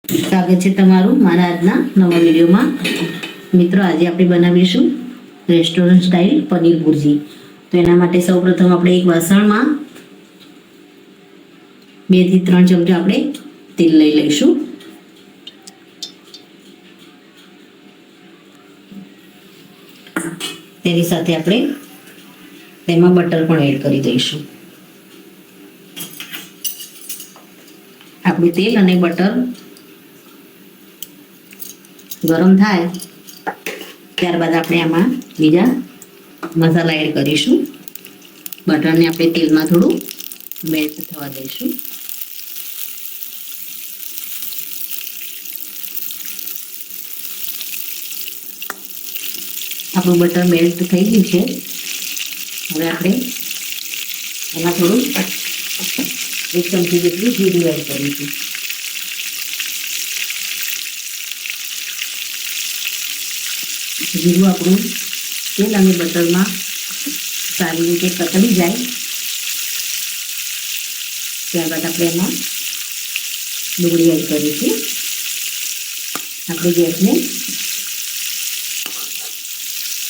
સ્વાગત છે તમારું મારા આજના નવા વિડીયોમાં. મિત્રો, આજે આપણે બનાવીશું રેસ્ટોરન્ટ સ્ટાઇલ પનીર ભુરજી. તો એના માટે સૌપ્રથમ આપણે એક વાસણમાં 2 થી 3 ચમચા આપણે તેલ લઈ લઈશું. તેની સાથે આપણે તેમાં બટર પણ એડ કરી દઈશું. આપણું તેલ અને બટર ગરમ થાય ત્યારબાદ આપણે આમાં બીજા મસાલા એડ કરીશું. બટરને આપણે તેલમાં થોડું મેલ્ટ થવા દઈશું. આપણું બટર મેલ્ટ થઈ ગયું છે. હવે આપણે એમાં થોડું 1 ચમચી જેટલું જીરું એડ કરીશું. જીરું આપણું તેલ અને બટરમાં સારી રીતે કતરી જાય ત્યારબાદ આપણે એમાં ડુંગળી એડ કરીશું. આપણે ગેસને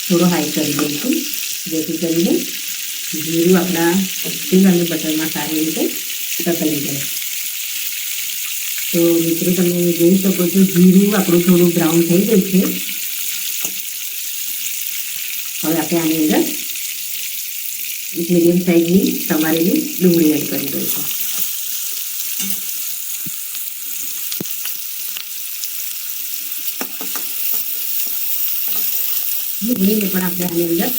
થોડો હાઈ કરી દઈશું, જેથી કરીને જીરું આપણા તેલ અને બટરમાં સારી રીતે કતરી જાય. તો મિત્રો, તમે જોઈ શકો છો જીરું આપણું થોડું બ્રાઉન થઈ ગયું છે. હવે આપણે આની અંદર એક મીડિયમ સાઈઝની સમારેલી ડુંગળી એડ કરી દઈશું. ડુંગળીને પણ આપણે આની અંદર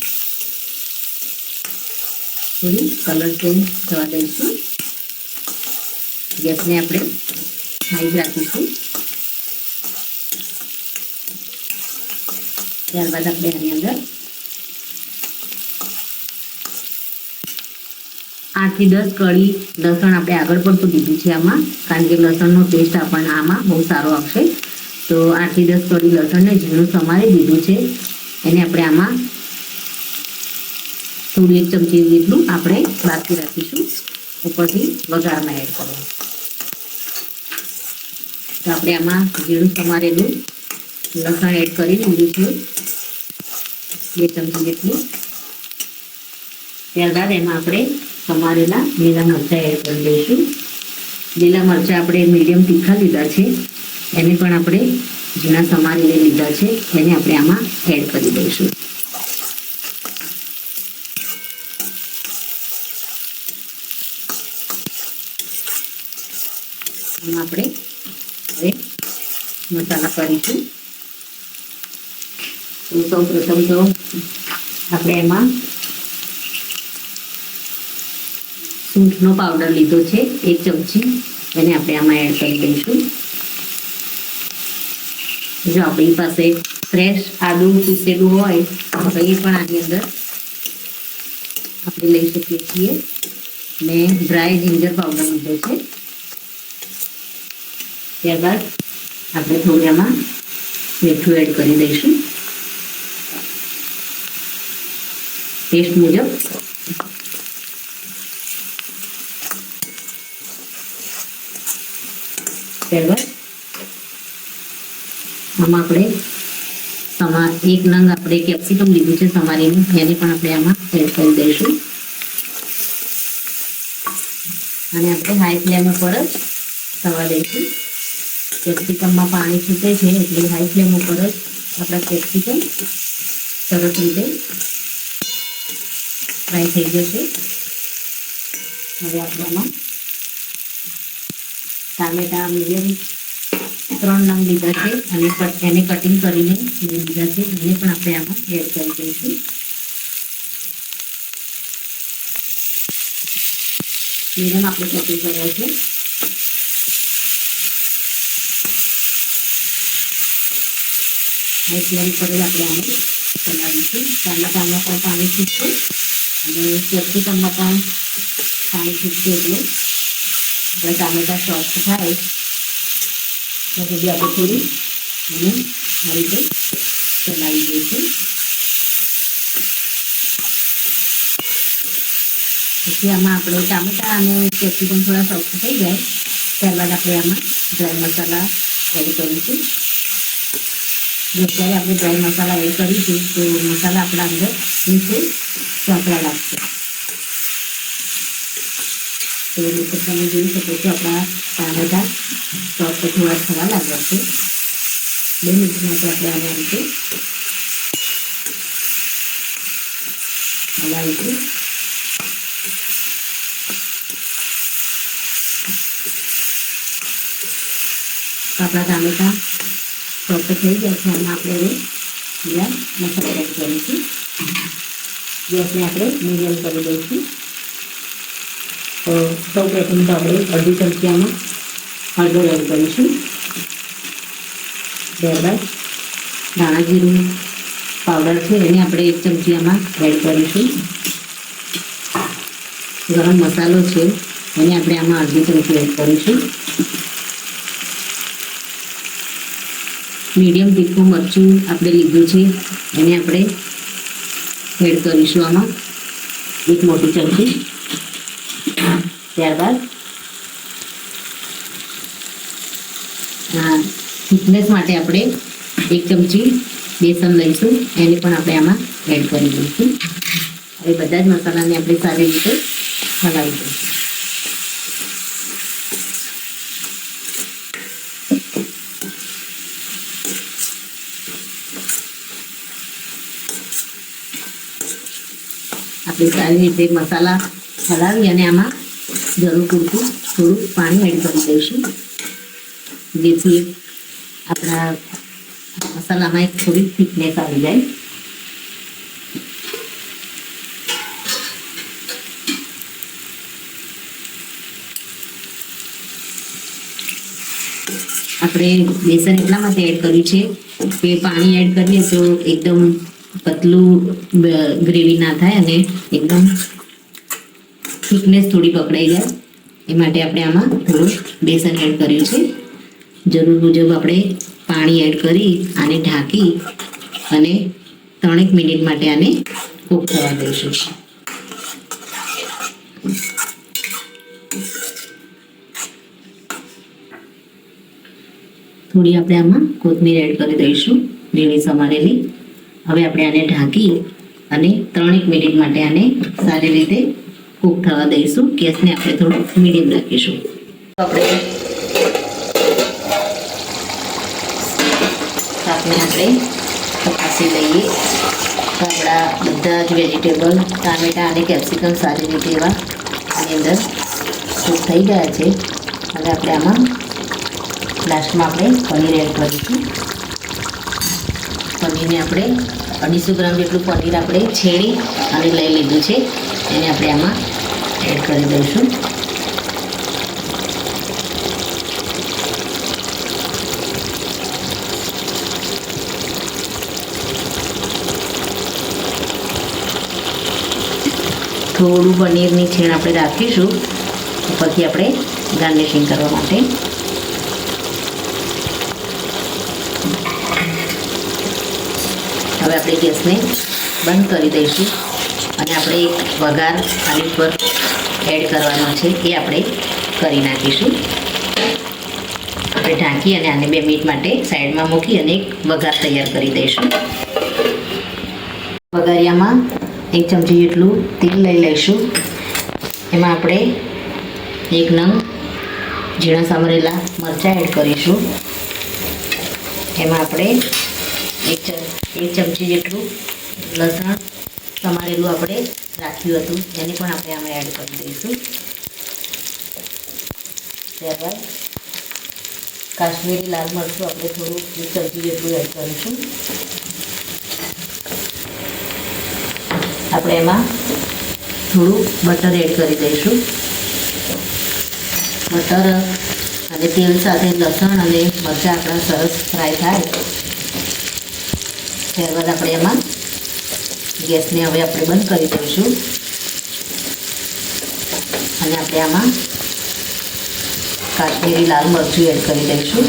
થોડી કલર ચેન્જ થવા દઈશું. ગેસને આપણે હાઈ જ રાખીશું. ત્યારબાદ આપણે આની અંદર 8 થી 10 કળી લસણ આપણે આગળ પડતું દીધું છે આમાં, કારણ કે લસણનો ટેસ્ટ આપણને આમાં બહુ સારો આવશે. તો 8 થી 10 કળી લસણને ઝીણું સમારી દીધું છે. એને આપણે આમાં થોડું 1 ચમચી જેટલું આપણે બાકી રાખીશું ઉપરથી વઘારમાં એડ કરવું. તો આપણે આમાં ઝીણું સમારેલું લસણ એડ કરી દીધું છે 2 ચમચી જેટલું. ત્યારબાદ એમાં આપણે સમારેલા લીલા મરચાં એડ કરી દઈશું. લીલા મરચાં આપણે મીડિયમ તીખા લીધા છે, એને પણ આપણે ઝીણા સમારીને લીધા છે, એને આપણે આમાં એડ કરી દઈશું. આમાં આપણે હવે મસાલા કરીશું. તો સૌ પ્રથમ તો આપણે એમાં સૂંઠનો પાવડર લીધો છે 1 ચમચી, એને આપણે આમાં એડ કરી દઈશું. જો આપણી પાસે ફ્રેશ આદું પીસેલું હોય તો એ પણ આની અંદર આપણે લઈ શકીએ છીએ. મેં ડ્રાય જિંજર પાવડર લીધો છે. ત્યારબાદ આપણે થોડું એમાં મીઠું એડ કરી દઈશું ટેસ્ટ મુજબ. ત્યારબાદ આમાં આપણે 1 નંગ આપણે કેપ્સિકમ લીધું છે સમારીને, એને પણ આપણે આમાં એડ કરી દઈશું. અને આપણે હાઈ ફ્લેમ ઉપર જ થવા દઈશું. કેપ્સિકમમાં પાણી છૂટે છે એટલે હાઈ ફ્લેમ ઉપર જ આપણા કેપ્સિકમ સરસ રીતે ફ્રાય થઈ જશે. હવે આપણે આમાં ટામેટા મીડિયમ 3 નંગ લીધા છે અને એને કટિંગ કરીને લીધા છે, એને પણ આપણે આમાં એડ કરી દઈશું. મીડિયમ આપણે કટિંગ કર્યા છે. હાઈ ફ્લેમ પર જ આપણે આને ચલાવીશું. ટામેટામાં પણ પાણી છૂટશે અને કેપ્સિકમમાં પણ પાણી છૂટશે, એટલે આપણે ટામેટા સોફ્ટ થાય તો સુધી આપણે થોડી અને આ રીતે ચલાવી દઈશું. પછી આમાં આપણે ટામેટા અને કેપ્સિકમ થોડા સોફ્ટ થઈ જાય ત્યારબાદ આપણે આમાં ડ્રાય મસાલા એડ કરીશું. જ્યારે આપણે ડ્રાય મસાલા એડ કરીશું તો મસાલા આપણા અંદર નીચે ચોંટવા લાગશે. તો એ રીતે તમે જોઈ શકો છો આપણા ટામેટા સોફ્ટ થોડા થવા લાગ્યા છે. 2 મિનિટ માટે આપણે આને રીતે હલાવીશું. આપણા ટામેટા સોફ્ટ થઈ ગયા છે. આમાં આપણે હવે બીજા મસાલા એડ કરીશું. ગેસને આપણે મીડિયમ કરી દઈશું. તો સૌ પ્રથમ તો આપણે અડધી ચમચી આમાં હળદર એડ કરીશું. ત્યારબાદ ધાણા જીરું પાવડર છે એને આપણે 1 ચમચી આમાં એડ કરીશું. ગરમ મસાલો છે એને આપણે આમાં અડધી ચમચી એડ કરીશું. મીડિયમ તીખું મરચું આપણે લીધું છે એને આપણે એડ કરીશું આમાં 1 મોટી ચમચી. ત્યારબાદ થિકનેસ માટે આપણે 1 ચમચી બેસન લઈશું, એને પણ આપણે આમાં એડ કરી દઈશું. હવે બધા જ મસાલાને આપણે સારી રીતે હલાવી દઈશું. આપણે સારી રીતે મસાલા હલાવી અને આમાં જરૂર પૂરતું થોડું પાણી એડ કરી દઈશું, જેથી આપણા મસાલામાં એક થોડી થિકનેસ આવી જાય. આપણે બેસન એટલા માટે એડ કર્યું છે કે પાણી એડ કરીએ તો એકદમ પતલું ગ્રેવી ના થાય અને એકદમ થિકનેસ થોડી પકડાઈ જાય. એ માટે આપણે આમાં થોડું બેસન એડ કર્યું છે. જરૂર મુજબ આપણે પાણી એડ કરી આને ઢાંકી અને 3 મિનિટ માટે આને કૂક થવા દઈશું. થોડી આપણે આમાં કોથમીર એડ કરી દઈશું, લીલી સમારેલી. હવે આપણે આને ઢાંકી અને 3 મિનિટ માટે આને સારી રીતે કૂક થવા દઈશું. ગેસને આપણે થોડું મીડિયમ રાખીશું. આપણે શાકને આપણે તપાસી લઈએ તો આપણા બધા જ વેજીટેબલ ટામેટાં અને કેપ્સિકમ સારી રીતે એવા આની અંદર કૂક થઈ ગયા છે. હવે આપણે આમાં લાસ્ટમાં આપણે પનીર એડ કરીશું. પનીરને આપણે 250 ગ્રામ જેટલું પનીર આપણે છેડી અને લઈ લીધું છે, એને આપણે આમાં એડ કરી દઈશું. થોડું પનીરની છીણ આપણે રાખીશું ઉપરથી આપણે ગાર્નિશિંગ કરવા માટે. હવે આપણે ગેસને બંધ કરી દઈશું અને આપણે એક વઘાર આની પર એડ કરવાનો છે, એ આપણે કરી નાખીશું. આપણે ઢાંકી અને આને 2 મિનિટ માટે સાઈડમાં મૂકી અને એક વઘાર તૈયાર કરી દઈશું. વઘારિયામાં 1 ચમચી જેટલું તેલ લઈ લઈશું. એમાં આપણે 1 નંગ ઝીણા સમારેલા મરચાં એડ કરીશું. એમાં આપણે 1 ચમચી જેટલું લસણ સમારેલું આપણે રાખ્યું હતું, એને પણ આપણે આમાં એડ કરી દઈશું. ત્યારબાદ કાશ્મીરી લાલ મરચું આપણે થોડું 1 ચમચી જેટલું એડ કરીશું. આપણે એમાં થોડું બટર એડ કરી દઈશું. બટર અને તેલ સાથે લસણ અને મરચાં આપણા સરસ ફ્રાય થાય ત્યારબાદ આપણે એમાં ગેસને હવે આપણે બંધ કરી દઈશું અને આપણે આમાં કાશ્મીરી લાલ મરચું એડ કરી દઈશું,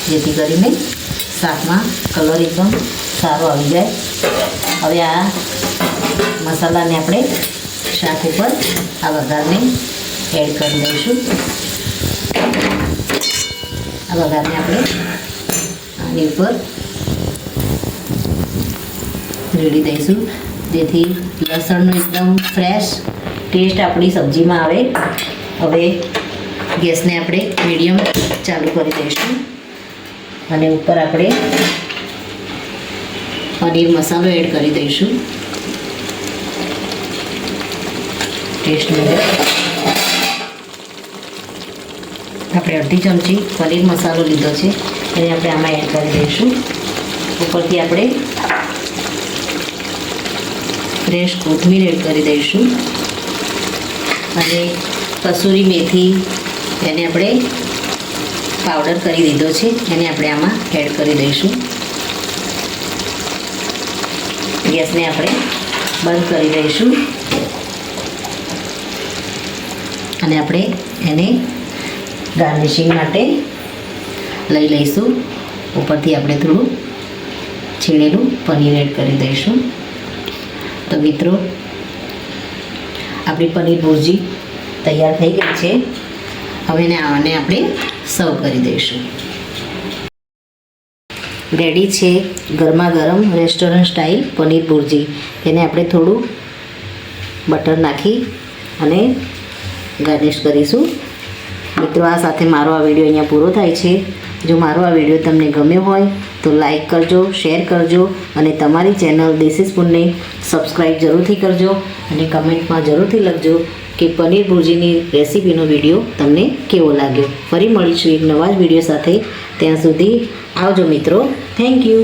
જેથી કરીને શાકમાં કલર એકદમ સારો આવી જાય. હવે આ મસાલાને આપણે શાક ઉપર આ વઘારને એડ કરી દઈશું. આ વઘારને આપણે આની ઉપર રેડી દઈશું, જેથી લસણનો એકદમ ફ્રેશ ટેસ્ટ આપણી સબ્જીમાં આવે. હવે ગેસને આપણે મીડિયમ ચાલુ કરી દઈશું અને ઉપર આપણે પનીર મસાલો એડ કરી દઈશું ટેસ્ટ મુજબ. આપણે અડધી ચમચી પનીર મસાલો લીધો છે, એને આપણે આમાં એડ કરી દઈશું. ઉપરથી આપણે ફ્રેશ કોથમીર એડ કરી દઈશું અને કસૂરી મેથી એને આપણે પાવડર કરી દીધો છે, એને આપણે આમાં એડ કરી દઈશું. ગેસને આપણે બંધ કરી દઈશું અને આપણે એને ગાર્નિશિંગ માટે લઈ લઈશું. ઉપરથી આપણે થોડું છીણેલું પનીર એડ કરી દઈશું. તો મિત્રો, આપણી પનીર ભુરજી તૈયાર થઈ ગઈ છે. હવે આને આપણે સર્વ કરી દઈશું. રેડી છે ગરમા ગરમ રેસ્ટોરન્ટ સ્ટાઇલ પનીર ભુરજી. એને આપણે થોડું બટર નાખી અને ગાર્નિશ કરીશું. મિત્રો, આ સાથે મારો આ વિડીયો અહીંયા પૂરો થાય છે. જો મારો આ વિડીયો તમને ગમ્યો હોય તો લાઈક કરજો, શેર કરજો અને તમારી ચેનલ દેશી સ્પૂનને સબસ્ક્રાઈબ જરૂરથી કરજો અને કમેન્ટમાં જરૂરથી લખજો કે પનીર ભુરજીની રેસીપીનો વિડીયો તમને કેવો લાગ્યો. ફરી મળીશું એક નવા જ વિડીયો સાથે. ત્યાં સુધી આવજો મિત્રો. Thank you.